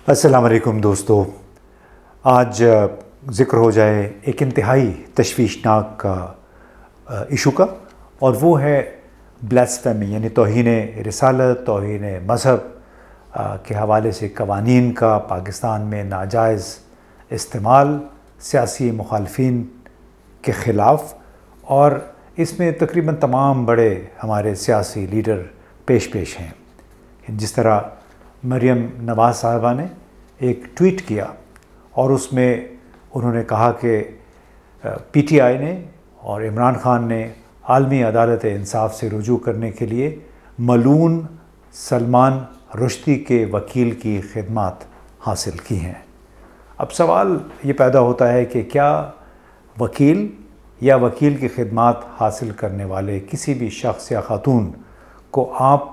السلام علیکم دوستو، آج ذکر ہو جائے ایک انتہائی تشویشناک ایشو کا، اور وہ ہے بلیسفیمی، یعنی توہین رسالت، توہین مذہب کے حوالے سے قوانین کا پاکستان میں ناجائز استعمال سیاسی مخالفین کے خلاف، اور اس میں تقریباً تمام بڑے ہمارے سیاسی لیڈر پیش ہیں۔ جس طرح مریم نواز صاحبہ نے ایک ٹویٹ کیا اور اس میں انہوں نے کہا کہ پی ٹی آئی نے اور عمران خان نے عالمی عدالت انصاف سے رجوع کرنے کے لیے ملعون سلمان رشدی کے وکیل کی خدمات حاصل کی ہیں۔ اب سوال یہ پیدا ہوتا ہے کہ کیا وکیل یا وکیل کی خدمات حاصل کرنے والے کسی بھی شخص یا خاتون کو آپ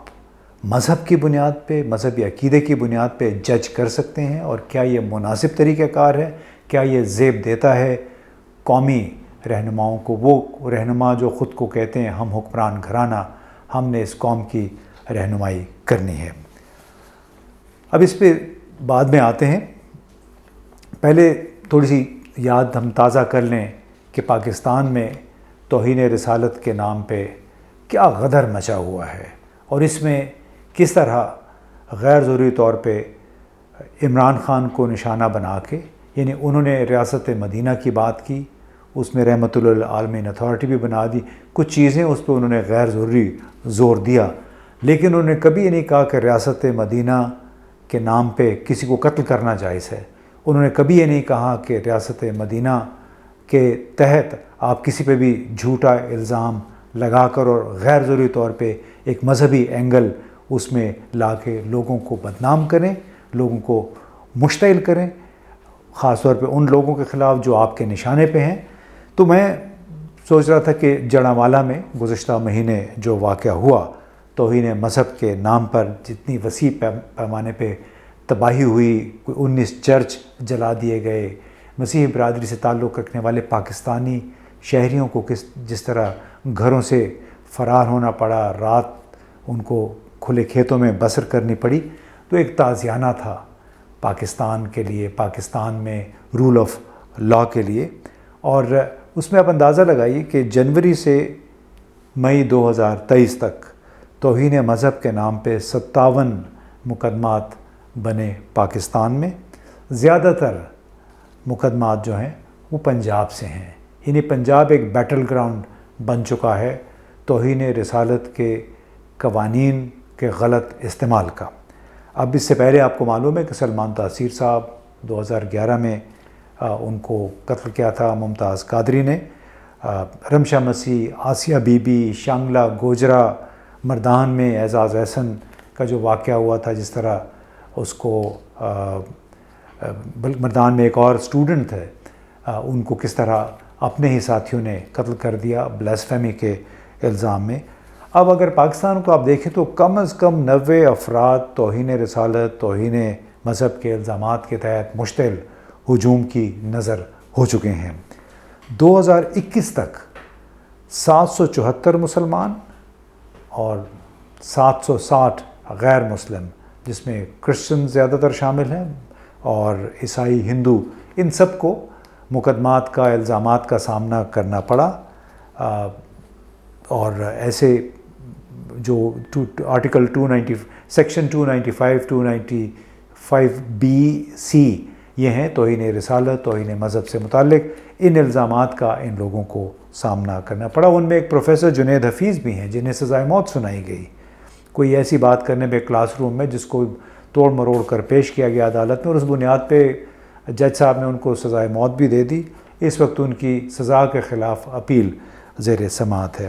مذہب کی بنیاد پہ، مذہبی عقیدے کی بنیاد پہ جج کر سکتے ہیں؟ اور کیا یہ مناسب طریقہ کار ہے؟ کیا یہ زیب دیتا ہے قومی رہنماؤں کو، وہ رہنما جو خود کو کہتے ہیں ہم حکمران گھرانہ، ہم نے اس قوم کی رہنمائی کرنی ہے؟ اب اس پہ بعد میں آتے ہیں، پہلے تھوڑی سی یاد ہم تازہ کر لیں کہ پاکستان میں توہین رسالت کے نام پہ کیا غدر مچا ہوا ہے، اور اس میں کس طرح غیر ضروری طور پہ عمران خان کو نشانہ بنا کے، یعنی انہوں نے ریاست مدینہ کی بات کی، اس میں رحمت للعالمین اتھارٹی بھی بنا دی، کچھ چیزیں اس پہ انہوں نے غیر ضروری زور دیا، لیکن انہوں نے کبھی یہ نہیں کہا کہ ریاست مدینہ کے نام پہ کسی کو قتل کرنا جائز ہے۔ انہوں نے کبھی یہ نہیں کہا کہ ریاست مدینہ کے تحت آپ کسی پہ بھی جھوٹا الزام لگا کر اور غیر ضروری طور پہ ایک مذہبی اینگل اس میں لا کے لوگوں کو بدنام کریں، لوگوں کو مشتعل کریں، خاص طور پہ ان لوگوں کے خلاف جو آپ کے نشانے پہ ہیں۔ تو میں سوچ رہا تھا کہ جڑانوالہ میں گزشتہ مہینے جو واقعہ ہوا، توہین مذہب کے نام پر جتنی وسیع پیمانے پہ تباہی ہوئی، کوئی 19 چرچ جلا دیے گئے، مسیحی برادری سے تعلق رکھنے والے پاکستانی شہریوں کو جس طرح گھروں سے فرار ہونا پڑا، رات ان کو کھلے کھیتوں میں بسر کرنی پڑی، تو ایک تازیانہ تھا پاکستان کے لیے، پاکستان میں رول آف لا کے لیے۔ اور اس میں آپ اندازہ لگائیے کہ جنوری سے مئی 2023 تک توہین مذہب کے نام پہ 57 مقدمات بنے پاکستان میں۔ زیادہ تر مقدمات جو ہیں وہ پنجاب سے ہیں، یعنی پنجاب ایک بیٹل گراؤنڈ بن چکا ہے توہین رسالت کے قوانین کے غلط استعمال کا۔ اب اس سے پہلے آپ کو معلوم ہے کہ سلمان تاثیر صاحب 2011 میں ان کو قتل کیا تھا ممتاز قادری نے۔ رمشا مسیح، آسیہ بی بی، شانگلہ گوجرا، مردان میں اعزاز احسن کا جو واقعہ ہوا تھا، جس طرح اس کو مردان میں ایک اور اسٹوڈنٹ تھے، ان کو کس طرح اپنے ہی ساتھیوں نے قتل کر دیا بلیسفیمی کے الزام میں۔ اب اگر پاکستان کو آپ دیکھیں تو کم از کم 90 افراد توہین رسالت، توہین مذہب کے الزامات کے تحت مشتعل ہجوم کی نظر ہو چکے ہیں۔ 2021 تک 774 مسلمان اور 760 غیر مسلم، جس میں کرسچن زیادہ تر شامل ہیں اور عیسائی، ہندو، ان سب کو مقدمات کا، الزامات کا سامنا کرنا پڑا۔ اور ایسے جو آرٹیکل 290 سیکشن 295 295 بی سی یہ ہیں توہین رسالت، توہین مذہب سے متعلق، ان الزامات کا ان لوگوں کو سامنا کرنا پڑا۔ ان میں ایک پروفیسر جنید حفیظ بھی ہیں جنہیں سزائے موت سنائی گئی، کوئی ایسی بات کرنے پہ کلاس روم میں جس کو توڑ مروڑ کر پیش کیا گیا عدالت میں، اور اس بنیاد پہ جج صاحب نے ان کو سزائے موت بھی دے دی۔ اس وقت ان کی سزا کے خلاف اپیل زیر سماعت ہے۔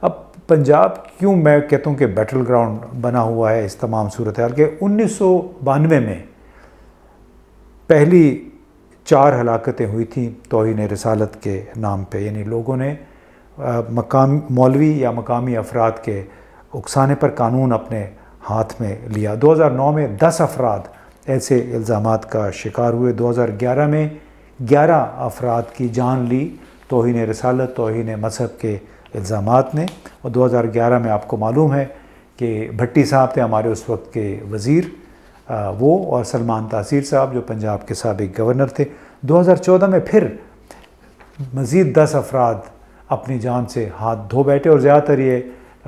اب پنجاب کیوں میں کہتا ہوں کہ بیٹل گراؤنڈ بنا ہوا ہے اس تمام صورتحال کے؟ 1992 میں پہلی 4 ہلاکتیں ہوئی تھیں توہین رسالت کے نام پہ، یعنی لوگوں نے مولوی یا مقامی افراد کے اکسانے پر قانون اپنے ہاتھ میں لیا۔ 2009 میں 10 افراد ایسے الزامات کا شکار ہوئے۔ 2011 میں 11 افراد کی جان لی توہین رسالت، توہین مذہب کے الزامات نے۔ اور 2011 میں آپ کو معلوم ہے کہ بھٹی صاحب تھے ہمارے اس وقت کے وزیر، وہ اور سلمان تاثیر صاحب جو پنجاب کے سابق گورنر تھے. 2014 میں پھر مزید 10 افراد اپنی جان سے ہاتھ دھو بیٹھے اور زیادہ تر یہ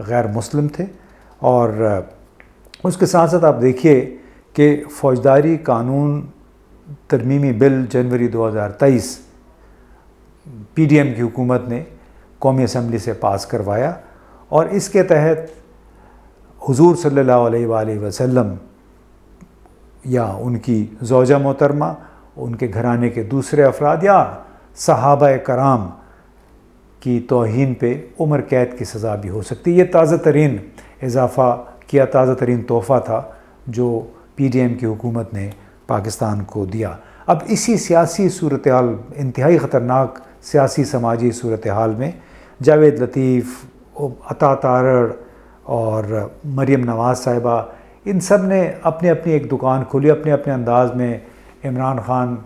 غیر مسلم تھے. اور اس کے ساتھ ساتھ آپ دیکھیے کہ فوجداری قانون ترمیمی بل جنوری 2023 پی ڈی ایم کی حکومت نے قومی اسمبلی سے پاس کروایا، اور اس کے تحت حضور صلی اللہ علیہ وآلہ وسلم یا ان کی زوجہ محترمہ، ان کے گھرانے کے دوسرے افراد یا صحابہ کرام کی توہین پہ عمر قید کی سزا بھی ہو سکتی. یہ تازہ ترین اضافہ کیا، تازہ ترین تحفہ تھا جو پی ڈی ایم کی حکومت نے پاکستان کو دیا. اب اسی سیاسی صورتحال، انتہائی خطرناک سیاسی سماجی صورتحال میں جاوید لطیف، عطا تارڑ اور مریم نواز صاحبہ، ان سب نے اپنی اپنی ایک دکان کھولی، اپنے اپنے انداز میں عمران خان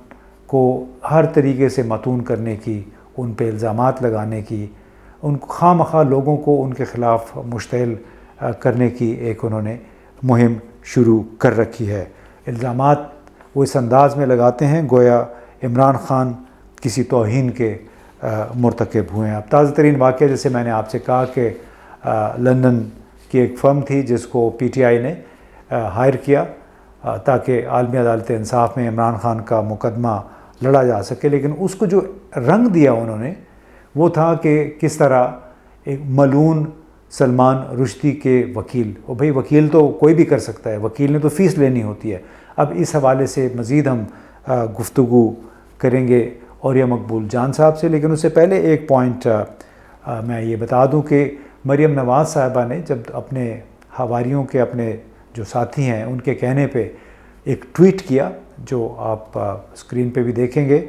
کو ہر طریقے سے متون کرنے کی، ان پہ الزامات لگانے کی، ان کو خواہ مخواہ لوگوں کو ان کے خلاف مشتعل کرنے کی ایک انہوں نے مہم شروع کر رکھی ہے. الزامات وہ اس انداز میں لگاتے ہیں گویا عمران خان کسی توہین کے مرتکب ہوئے ہیں. اب تازہ ترین واقعہ، جیسے میں نے آپ سے کہا کہ لندن کی ایک فرم تھی جس کو پی ٹی آئی نے ہائر کیا تاکہ عالمی عدالت انصاف میں عمران خان کا مقدمہ لڑا جا سکے، لیکن اس کو جو رنگ دیا انہوں نے وہ تھا کہ کس طرح ایک ملعون سلمان رشدی کے وکیل، اور بھئی وکیل تو کوئی بھی کر سکتا ہے، وکیل نے تو فیس لینی ہوتی ہے. اب اس حوالے سے مزید ہم گفتگو کریں گے اوریہ مقبول جان صاحب سے، لیکن اس سے پہلے ایک پوائنٹ میں یہ بتا دوں کہ مریم نواز صاحبہ نے جب اپنے حواریوں کے، اپنے جو ساتھی ہیں ان کے کہنے پہ ایک ٹویٹ کیا جو آپ اسکرین پہ بھی دیکھیں گے،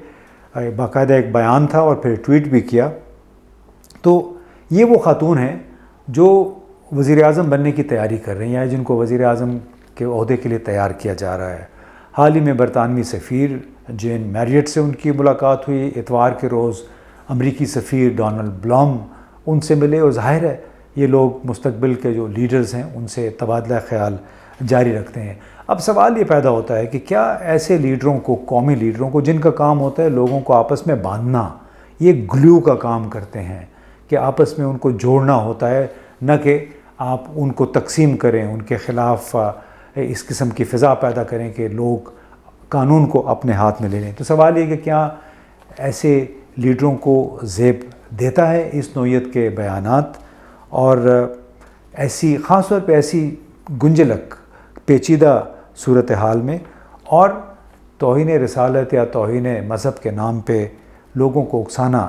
باقاعدہ ایک بیان تھا اور پھر ٹویٹ بھی کیا. تو یہ وہ خاتون ہیں جو وزیر اعظم بننے کی تیاری کر رہی ہیں، جن کو وزیر اعظم کے عہدے کے لیے تیار کیا جا رہا ہے. حال ہی میں برطانوی سفیر جین میریٹ سے ان کی ملاقات ہوئی، اتوار کے روز امریکی سفیر ڈونلڈ بلوم ان سے ملے، اور ظاہر ہے یہ لوگ مستقبل کے جو لیڈرز ہیں ان سے تبادلہ خیال جاری رکھتے ہیں. اب سوال یہ پیدا ہوتا ہے کہ کیا ایسے لیڈروں کو، قومی لیڈروں کو جن کا کام ہوتا ہے لوگوں کو آپس میں باندھنا، یہ گلو کا کام کرتے ہیں کہ آپس میں ان کو جوڑنا ہوتا ہے، نہ کہ آپ ان کو تقسیم کریں، ان کے خلاف اس قسم کی فضا پیدا کریں کہ لوگ قانون کو اپنے ہاتھ میں لے لیں. تو سوال یہ کہ کیا ایسے لیڈروں کو زیب دیتا ہے اس نوعیت کے بیانات، اور ایسی خاص طور پہ ایسی گنجلک پیچیدہ صورتحال میں، اور توہین رسالت یا توہین مذہب کے نام پہ لوگوں کو اکسانا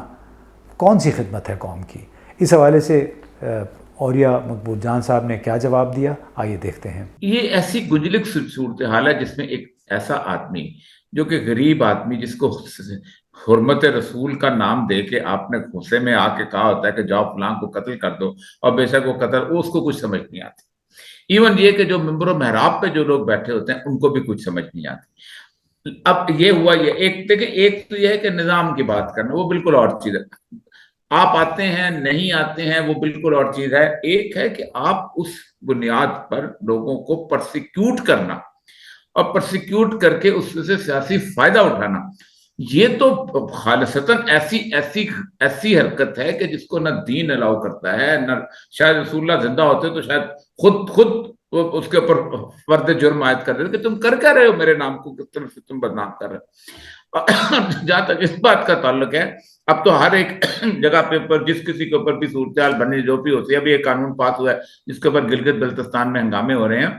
کون سی خدمت ہے قوم کی؟ اس حوالے سے اوریہ مقبول جان صاحب نے کیا جواب دیا، آئیے دیکھتے ہیں. یہ ایسی گنجلک صورتحال ہے جس میں ایک ایسا آدمی جو کہ غریب آدمی، جس کو حرمت رسول کا نام دے کے آپ نے غصے میں آ کے کہا ہوتا ہے کہ جاؤ فلاں کو قتل کر دو، اور بے شک وہ قتل، اس کو کچھ سمجھ نہیں آتی. ایون یہ کہ جو ممبر و محراب پہ جو لوگ بیٹھے ہوتے ہیں ان کو بھی کچھ سمجھ نہیں آتی. اب یہ ہوا، یہ ایک دیکھیں، ایک تو یہ ہے کہ نظام کی بات کرنا، وہ بالکل اور چیز ہے. آپ آتے ہیں نہیں آتے ہیں وہ بالکل اور چیز ہے. ایک ہے کہ آپ اس بنیاد پر لوگوں کو پرسیکیوٹ کرنا، اور پرسیکیوٹ کر کے اس سے سیاسی فائدہ اٹھانا، یہ تو خالصتاً ایسی حرکت ہے کہ جس کو نہ دین الاؤ کرتا ہے، نہ شاید رسول اللہ زندہ ہوتے تو شاید خود اس کے اوپر فرد جرم عائد کر دیتے کہ تم کر کیا رہے ہو، میرے نام کو کس طرح سے تم بدنام کر رہے ہو. جہاں تک اس بات کا تعلق ہے، اب تو ہر ایک جگہ پہ جس کسی کے اوپر بھی صورتحال بنی جو بھی ہوتی ہے، ابھی ایک قانون پاس ہوا ہے جس کے اوپر گلگت بلتستان میں ہنگامے ہو رہے ہیں.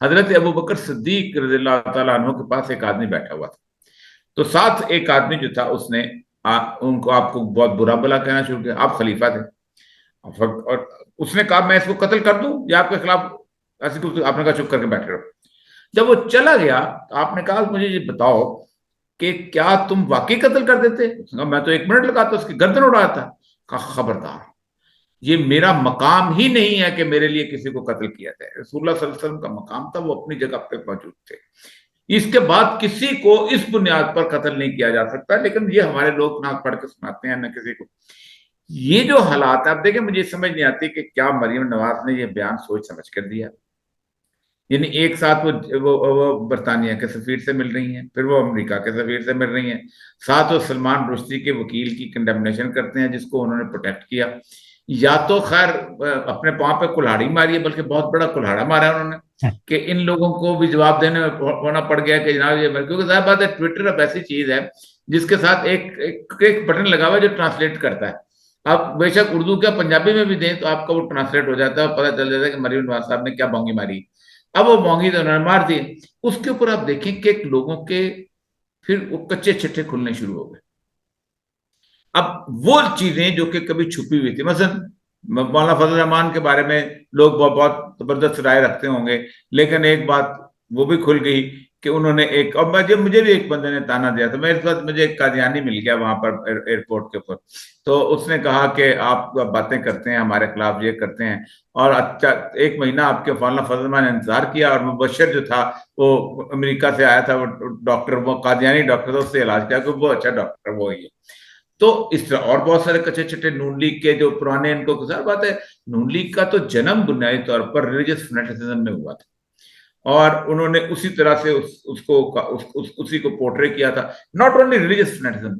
حضرت ابوبکر صدیق رضی اللہ تعالیٰ عنہ کے پاس ایک آدمی بیٹھا ہوا تھا، تو ساتھ ایک آدمی جو تھا اس نے ان کو آپ کو بہت برا بلا کہنا شروع کیا. آپ خلیفہ تھے، اور اس نے کہا میں اس کو قتل کر دوں یا آپ کے خلاف ایسی کچھ، آپ نے کہا چپ کر کے بیٹھے رہو. جب وہ چلا گیا آپ نے کہا مجھے یہ بتاؤ کہ کیا تم واقعی قتل کر دیتے؟ میں تو 1 منٹ لگاتا اس کی گردن اڑاتا تھا. کہا خبردار، یہ میرا مقام ہی نہیں ہے کہ میرے لیے کسی کو قتل کیا جائے. رسول اللہ صلی اللہ علیہ وسلم کا مقام تھا، وہ اپنی جگہ پہ موجود تھے. اس کے بعد کسی کو اس بنیاد پر قتل نہیں کیا جا سکتا. لیکن یہ ہمارے لوگ نہ پڑھ کے سناتے ہیں نہ کسی کو. یہ جو حالات ہے، اب دیکھیں مجھے سمجھ نہیں آتی کہ کیا مریم نواز نے یہ بیان سوچ سمجھ کر دیا، یعنی ایک ساتھ وہ برطانیہ کے سفیر سے مل رہی ہیں، پھر وہ امریکہ کے سفیر سے مل رہی ہیں، ساتھ وہ سلمان رشدی کے وکیل کی کنڈمنیشن کرتے ہیں جس کو انہوں نے پروٹیکٹ کیا. یا تو خیر اپنے پاؤں پہ کلہاڑی ماری ہے، بلکہ بہت بڑا کلہاڑا مارا ہے انہوں نے کہ ان لوگوں کو بھی جواب دینے میں ہونا پڑ گیا کہ جناب یہ، کیونکہ ظاہر بات ہے ٹویٹر اب ایسی چیز ہے جس کے ساتھ ایک بٹن لگا ہوا ہے جو ٹرانسلیٹ کرتا ہے. آپ بے شک اردو کیا پنجابی میں بھی دیں تو آپ کا وہ ٹرانسلیٹ ہو جاتا ہے اور پتہ چل جاتا ہے کہ مریم نواز صاحب نے کیا بونگی ماری. اب وہ بونگی تو انہوں نے مار دی. اس کے اوپر آپ دیکھیں کہ لوگوں کے پھر وہ کچے چھٹے کھلنے شروع ہو گئے. اب وہ چیزیں جو کہ کبھی چھپی ہوئی تھی، مثلا مولانا فضل الرحمان کے بارے میں لوگ بہت زبردست رائے رکھتے ہوں گے، لیکن ایک بات وہ بھی کھل گئی کہ انہوں نے ایک، اور مجھے بھی ایک بندے نے تانا دیا تھا، میرے ساتھ مجھے ایک قادیانی مل گیا وہاں پر ایئرپورٹ کے اوپر، تو اس نے کہا کہ آپ باتیں کرتے ہیں ہمارے خلاف، یہ کرتے ہیں، اور اچھا 1 مہینہ آپ کے مولانا فضل الرحمان نے انتظار کیا، اور مبشر جو تھا وہ امریکہ سے آیا تھا، وہ ڈاکٹر، وہ قادیانی ڈاکٹر تھا، اس سے علاج کیا کہ وہ اچھا ڈاکٹر وہی ہے. تو اس طرح اور بہت سارے کچے چھٹے نون لیگ کے جو پرانے، ان کو ظاہر بات ہے نون لیگ کا تو جنم بنیادی طور پر ریلیجس فنیٹزم میں ہوا تھا، اور انہوں نے اسی طرح سے اسی کو پورٹرے کیا تھا. Not only religious fanaticism,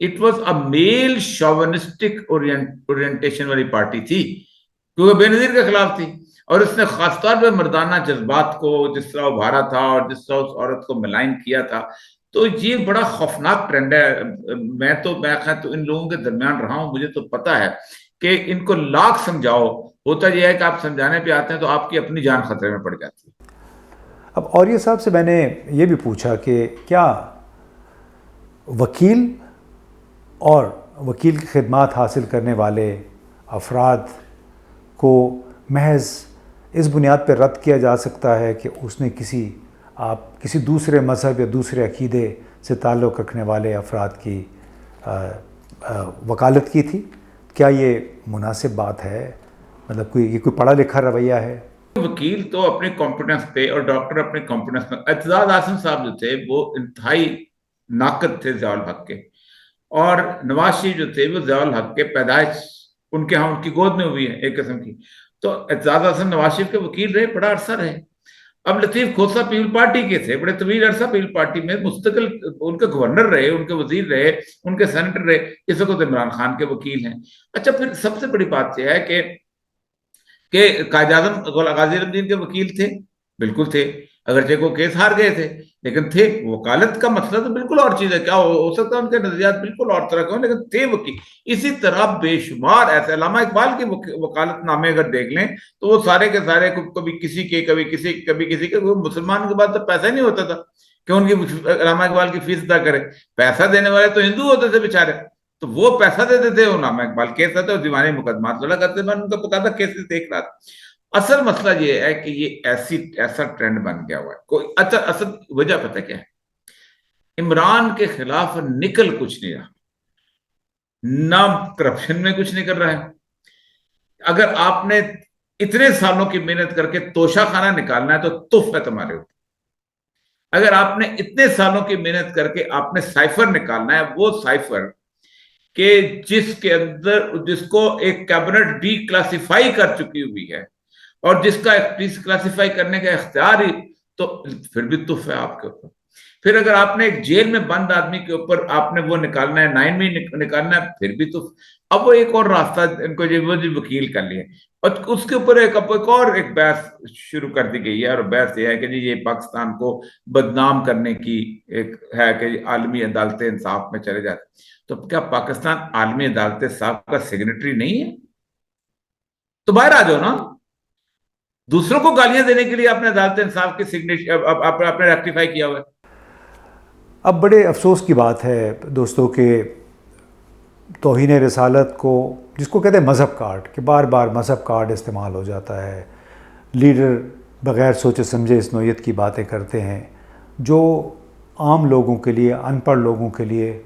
it was a male chauvinistic orientation والی پارٹی تھی، کیونکہ بے نظیر کے خلاف تھی، اور اس نے خاص طور پہ مردانہ جذبات کو جس طرح ابھارا تھا اور جس طرح اس عورت کو ملائن کیا تھا. تو یہ بڑا خوفناک ٹرینڈ ہے. میں خیر تو ان لوگوں کے درمیان رہا ہوں، مجھے تو پتا ہے کہ ان کو لاکھ سمجھاؤ، ہوتا یہ ہے کہ آپ سمجھانے پہ آتے ہیں تو آپ کی اپنی جان خطرے میں پڑ جاتی ہے. اب اوریہ صاحب سے میں نے یہ بھی پوچھا کہ کیا وکیل اور وکیل کی خدمات حاصل کرنے والے افراد کو محض اس بنیاد پہ رد کیا جا سکتا ہے کہ اس نے کسی دوسرے مذہب یا دوسرے عقیدے سے تعلق رکھنے والے افراد کی وکالت کی تھی؟ کیا یہ مناسب بات ہے؟ مطلب یہ کوئی پڑھا لکھا رویہ ہے؟ وکیل تو اپنے کمپیٹنس پہ اور ڈاکٹر اپنے کمپیٹنس پہ، اعتزاز احسن صاحب جو تھے وہ انتہائی ناقد تھے ضیاء الحق کے، اور نواز شریف جو تھے وہ ضیاء الحق کے پیدائش ان کی گود میں ہوئی ہے ایک قسم کی. تو اعتزاز احسن نواز شریف کے وکیل رہے، بڑا عرصہ رہے. اب لطیف کھوسہ پیپل پارٹی کے تھے، بڑے طویل عرصہ پیپل پارٹی میں مستقل ان کے گورنر رہے، ان کے وزیر رہے، ان کے سینیٹر رہے، اس وقت عمران خان کے وکیل ہیں. اچھا پھر سب سے بڑی بات یہ ہے کہ قائد اعظم غازی الدین کے وکیل تھے، بالکل تھے، اگرچہ وہ کیس ہار گئے تھے لیکن تھے. وکالت کا مسئلہ تو بالکل اور چیز ہے، کیا ہو سکتا ہے ان کے نظریات بالکل اور طرح کے ہوں لیکن تھے وکیل. اسی طرح بے شمار ایسے، علامہ اقبال کی وکالت نامے اگر دیکھ لیں تو وہ سارے کے سارے کبھی کسی کے کبھی کسی کے، مسلمان کے بعد تو پیسہ ہی نہیں ہوتا تھا کہ ان کی علامہ اقبال کی فیس ادا کرے. پیسہ دینے والے تو ہندو ہوتے تھے بیچارے، تو وہ پیسہ دیتے تھے، علامہ اقبال کیس آتے اور دیوانے مقدمات لڑا کرتے. میں ان کا بقاعدہ کیسز دیکھ رہا تھا. اصل مسئلہ یہ ہے کہ یہ ایسا ٹرینڈ بن گیا ہوا ہے. اچھا اصل وجہ پتہ کیا ہے؟ عمران کے خلاف نکل کچھ نہیں رہا، نہ کرپشن میں کچھ نہیں کر رہا ہے. اگر آپ نے اتنے سالوں کی محنت کر کے توشہ خانہ نکالنا ہے تو تف ہے تمہارے اوپر. اگر آپ نے اتنے سالوں کی محنت کر کے آپ نے سائفر نکالنا ہے، وہ سائفر کہ جس کے اندر جس کو ایک کیبنٹ ڈی کلاسیفائی کر چکی ہوئی ہے اور جس کا ڈی کلاسیفائی کرنے کا اختیار ہی، تو پھر بھی تف ہے آپ کے اوپر. پھر اگر آپ نے ایک جیل میں بند آدمی کے اوپر آپ نے وہ نکالنا ہے، 9 میں نکالنا ہے، پھر بھی تف. اب وہ ایک اور راستہ ان کو وہ وکیل کر لیے، اور اس کے اوپر ایک اور بحث شروع کر دی گئی ہے، اور بحث یہ ہے کہ جی یہ پاکستان کو بدنام کرنے کی ایک ہے کہ عالمی عدالت انصاف میں چلے جاتے. تو کیا پاکستان عالمی عدالت انصاف کا سگنیٹری نہیں ہے؟ تو باہر آ جاؤ نا. دوسروں کو گالیاں دینے کے لیے آپ نے عدالت انصاف کی سگنیچر آپ نے ریکٹیفائی کیا ہوا ہے. اب بڑے افسوس کی بات ہے دوستوں کہ توہین رسالت کو، جس کو کہتے ہیں مذہب کارڈ، کہ بار بار مذہب کارڈ استعمال ہو جاتا ہے. لیڈر بغیر سوچے سمجھے اس نوعیت کی باتیں کرتے ہیں جو عام لوگوں کے لیے، ان پڑھ لوگوں کے لیے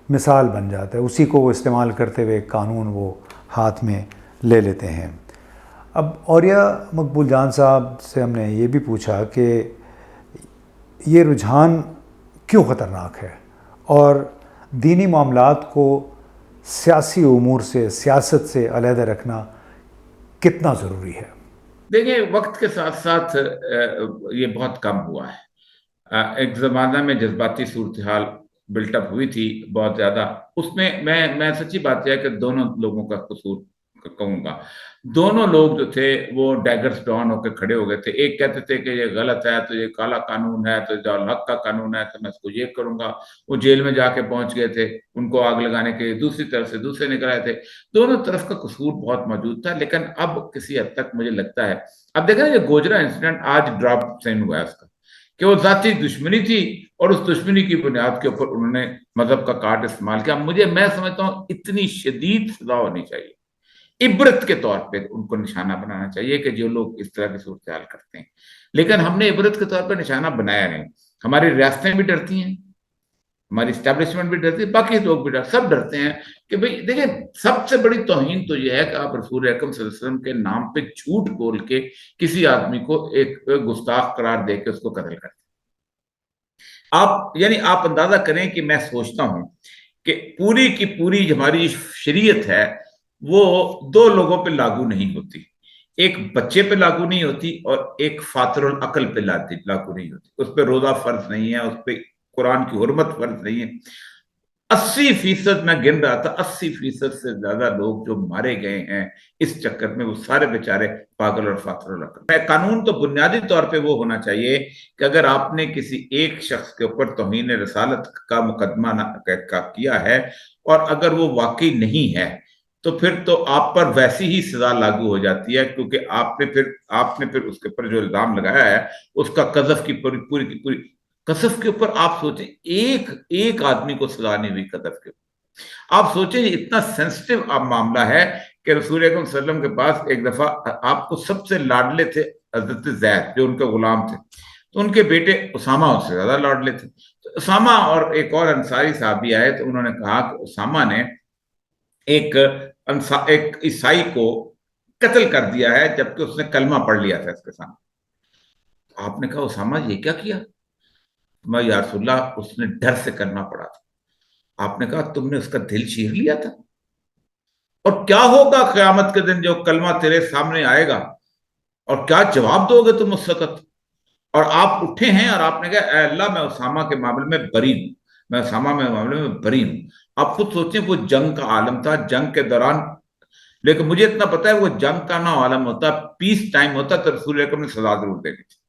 مثال بن جاتا ہے. اسی کو وہ استعمال کرتے ہوئے قانون وہ ہاتھ میں لے لیتے ہیں. اب اوریہ مقبول جان صاحب سے ہم نے یہ بھی پوچھا کہ یہ رجحان کیوں خطرناک ہے اور دینی معاملات کو سیاسی امور سے، سیاست سے علیحدہ رکھنا کتنا ضروری ہے؟ دیکھیں وقت کے ساتھ ساتھ یہ بہت کم ہوا ہے. ایک زمانہ میں جذباتی صورتحال بلٹ اپ ہوئی تھی بہت زیادہ. اس میں میں سچی بات یہ ہے کہ دونوں لوگوں کا قصور کہوں گا. دونوں لوگ جو تھے وہ ڈیگرز ڈاؤن ہو کے کھڑے ہو گئے تھے. ایک کہتے تھے کہ یہ غلط ہے تو یہ کالا قانون ہے, تو جو الحق کا قانون ہے تو میں اس کو یہ کروں گا. وہ جیل میں جا کے پہنچ گئے تھے, ان کو آگ لگانے کے. دوسری طرف سے دوسرے نکل آئے تھے. دونوں طرف کا قصور بہت موجود تھا. لیکن اب کسی حد تک مجھے لگتا ہے, اب دیکھیں یہ گوجرا انسیڈنٹ آج ڈراپ سین ہوا ہے اس کا, کہ وہ ذاتی دشمنی تھی اور اس دشمنی کی بنیاد کے اوپر انہوں نے مذہب کا کارڈ استعمال کیا. میں سمجھتا ہوں اتنی شدید سزا ہونی چاہیے, عبرت کے طور پہ ان کو نشانہ بنانا چاہیے کہ جو لوگ اس طرح کی صورتحال کرتے ہیں. لیکن ہم نے عبرت کے طور پہ نشانہ بنایا نہیں. ہماری ریاستیں بھی ڈرتی ہیں, ہماری اسٹیبلشمنٹ بھی ڈرتی ہے, باقی لوگ بھی سب ڈرتے ہیں کہ بھئی دیکھیں سب سے بڑی توہین تو یہ ہے کہ آپ رسول اکرم صلی اللہ علیہ وسلم کے نام پہ جھوٹ بول کے کسی آدمی کو ایک گستاخ قرار دے کے اس کو قتل کرتے ہیں. آپ اندازہ کریں کہ میں سوچتا ہوں کہ پوری کی پوری ہماری شریعت ہے وہ دو لوگوں پہ لاگو نہیں ہوتی. ایک بچے پہ لاگو نہیں ہوتی اور ایک فاطر العقل پہ لاگو نہیں ہوتی. اس پہ روزہ فرض نہیں ہے, اس پہ قرآن کی حرمت فرض نہیں ہے. 80% میں گن رہا تھا, 80% سے زیادہ لوگ جو مارے گئے ہیں اس چکر میں وہ سارے بیچارے پاگل اور فاطر العقل. قانون تو بنیادی طور پہ وہ ہونا چاہیے کہ اگر آپ نے کسی ایک شخص کے اوپر توہین رسالت کا مقدمہ کیا ہے اور اگر وہ واقعی نہیں ہے تو پھر تو آپ پر ویسی ہی سزا لاگو ہو جاتی ہے, کیونکہ آپ نے پھر اس کے اوپر جو الزام لگایا ہے اس کا قذف کی پوری کی پوری قذف کے اوپر آپ سوچیں ایک آدمی کو سزا نہیں ہوئی قذف کے اوپر. آپ سوچیں یہ اتنا سینسٹیو معاملہ ہے کہ رسول اکرم صلی اللہ علیہ وسلم کے پاس ایک دفعہ آپ کو سب سے لاڈلے تھے حضرت زید جو ان کے غلام تھے, تو ان کے بیٹے اسامہ اس سے زیادہ لاڈلے تھے. تو اسامہ اور ایک اور انصاری صحابی آئے تو انہوں نے کہا کہ اسامہ نے ایک عیسائی کو قتل کر دیا ہے جبکہ اس نے کلمہ پڑھ لیا تھا اس کے سامنے. آپ نے کہا اسامہ یہ کیا کیا؟ میں یا رسول اللہ اس نے ڈر سے کلمہ پڑھا تھا. آپ نے کہا تم نے اس کا دل چیر لیا تھا, اور کیا ہوگا قیامت کے دن جو کلمہ تیرے سامنے آئے گا اور کیا جواب دو گے تم اس وقت؟ اور آپ اٹھے ہیں اور آپ نے کہا اے اللہ میں اسامہ کے معاملے میں بری ہوں, میں اسامہ کے معاملے میں بری ہوں. آپ خود سوچیں وہ جنگ کا عالم تھا, جنگ کے دوران, لیکن مجھے اتنا پتا ہے وہ جنگ کا نہ عالم ہوتا, پیس ٹائم ہوتا تو رسول اکرم نے سزا ضرور دینی تھی.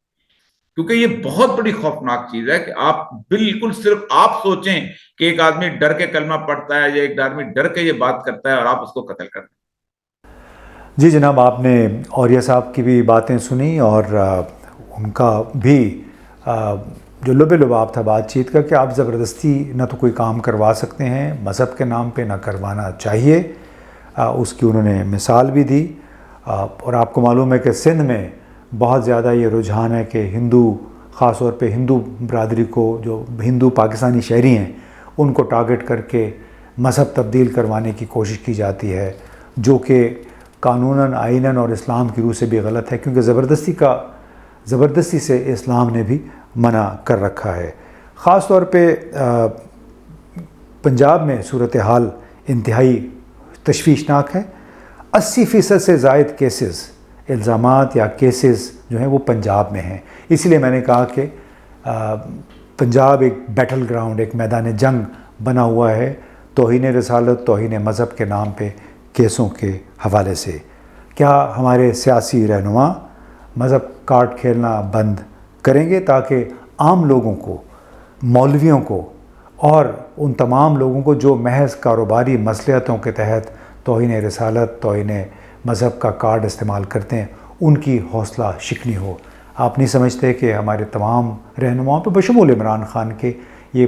کیونکہ یہ بہت بڑی خوفناک چیز ہے کہ آپ بالکل صرف آپ سوچیں کہ ایک آدمی ڈر کے کلمہ پڑھتا ہے یا ایک آدمی ڈر کے یہ بات کرتا ہے اور آپ اس کو قتل کر دیں. جی جناب, آپ نے اوریہ صاحب کی بھی باتیں سنی اور ان کا بھی جو لب لباب تھا بات چیت کا کہ آپ زبردستی نہ تو کوئی کام کروا سکتے ہیں مذہب کے نام پہ, نہ کروانا چاہیے. اس کی انہوں نے مثال بھی دی. اور آپ کو معلوم ہے کہ سندھ میں بہت زیادہ یہ رجحان ہے کہ ہندو, خاص طور پہ ہندو برادری کو, جو ہندو پاکستانی شہری ہیں ان کو ٹارگٹ کر کے مذہب تبدیل کروانے کی کوشش کی جاتی ہے, جو کہ قانوناً, آئیناً اور اسلام کی روح سے بھی غلط ہے, کیونکہ زبردستی سے اسلام نے بھی منع کر رکھا ہے. خاص طور پہ پنجاب میں صورتحال انتہائی تشویشناک ہے. 80% سے زائد کیسز, الزامات یا کیسز جو ہیں وہ پنجاب میں ہیں. اسی لیے میں نے کہا کہ پنجاب ایک بیٹل گراؤنڈ, ایک میدان جنگ بنا ہوا ہے توہین رسالت, توہین مذہب کے نام پہ کیسوں کے حوالے سے. کیا ہمارے سیاسی رہنما مذہب کارڈ کھیلنا بند کریں گے تاکہ عام لوگوں کو, مولویوں کو اور ان تمام لوگوں کو جو محض کاروباری مصلحتوں کے تحت توہین رسالت, توہین مذہب کا کارڈ استعمال کرتے ہیں, ان کی حوصلہ شکنی ہو؟ آپ نہیں سمجھتے کہ ہمارے تمام رہنماؤں پہ بشمول عمران خان کے یہ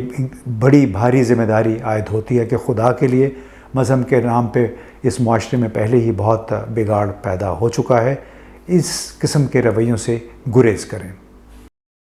بڑی بھاری ذمہ داری عائد ہوتی ہے کہ خدا کے لیے مذہب کے نام پہ اس معاشرے میں پہلے ہی بہت بگاڑ پیدا ہو چکا ہے, اس قسم کے رویوں سے گریز کریں.